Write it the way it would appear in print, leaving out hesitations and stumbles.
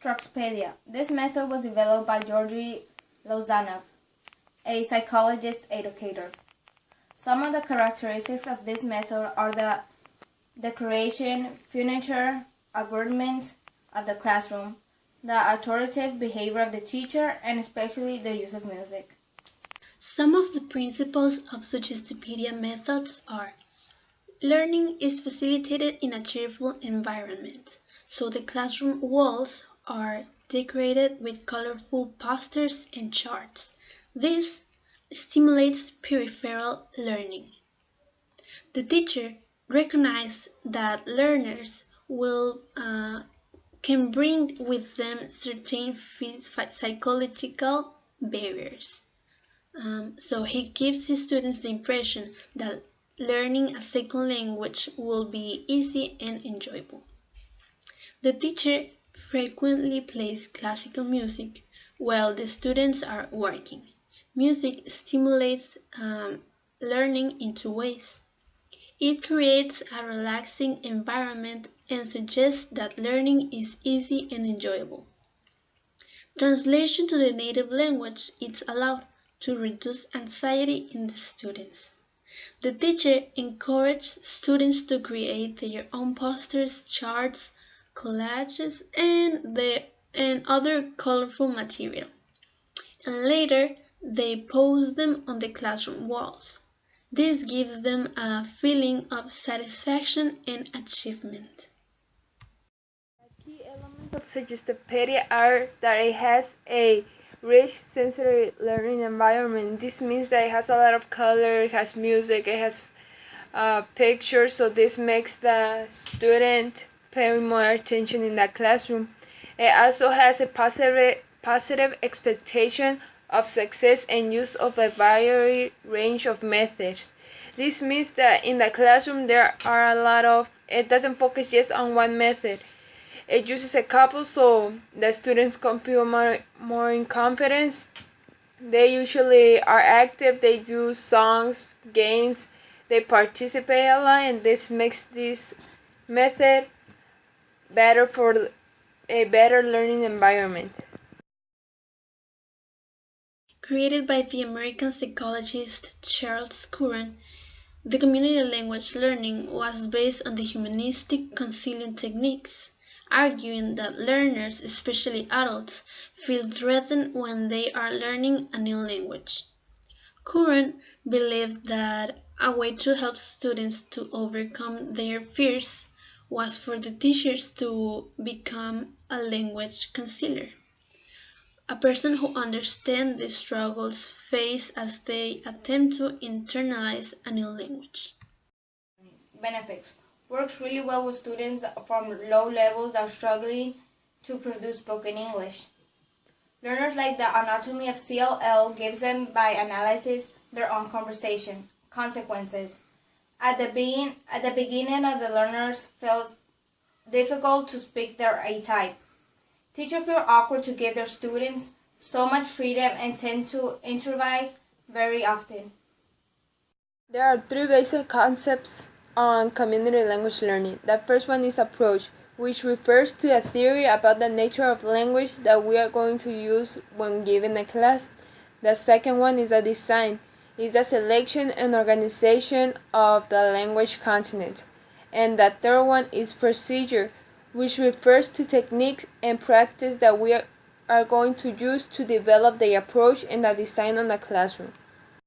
Suggestopedia. This method was developed by Georgi Lozanov, a psychologist educator. Some of the characteristics of this method are the creation, furniture, arrangement of the classroom, the authoritative behavior of the teacher, and especially the use of music. Some of the principles of Suggestopedia methods are: learning is facilitated in a cheerful environment, so the classroom walls are decorated with colorful posters and charts. This stimulates peripheral learning. The teacher recognizes that learners can bring with them certain psychological barriers. So he gives his students the impression that learning a second language will be easy and enjoyable. The teacher frequently plays classical music while the students are working. Music stimulates learning in two ways. It creates a relaxing environment and suggests that learning is easy and enjoyable. Translation to the native language is allowed to reduce anxiety in the students. The teacher encourages students to create their own posters, charts, collages, and other colorful material, and later they post them on the classroom walls. This gives them a feeling of satisfaction and achievement. The key elements of Suggestopedia are that it has a rich sensory learning environment. This means that it has a lot of color, it has music, it has pictures, so this makes the student pay more attention in the classroom. It also has a positive expectation of success and use of a varied range of methods. This means that in the classroom there are it doesn't focus just on one method. It uses a couple, so the students can feel more in confidence. They usually are active, they use songs, games, they participate a lot, and this makes this method better for a better learning environment. Created by the American psychologist Charles Curran, the community language learning was based on the humanistic counseling techniques, arguing that learners, especially adults, feel threatened when they are learning a new language. Curran believed that a way to help students to overcome their fears was for the teachers to become a language counselor, a person who understands the struggles faced as they attempt to internalize a new language. Benefits. Works really well with students from low levels that are struggling to produce spoken English. Learners like the anatomy of CLL gives them, by analysis, their own conversation. Consequences. At the beginning of the learners feels difficult to speak their A type. Teachers feel awkward to give their students so much freedom and tend to improvise very often. There are three basic concepts on community language learning. The first one is approach, which refers to a theory about the nature of language that we are going to use when giving a class. The second one is a design, is the selection and organization of the language content. And the third one is procedure, which refers to techniques and practice that we are going to use to develop the approach and the design on the classroom.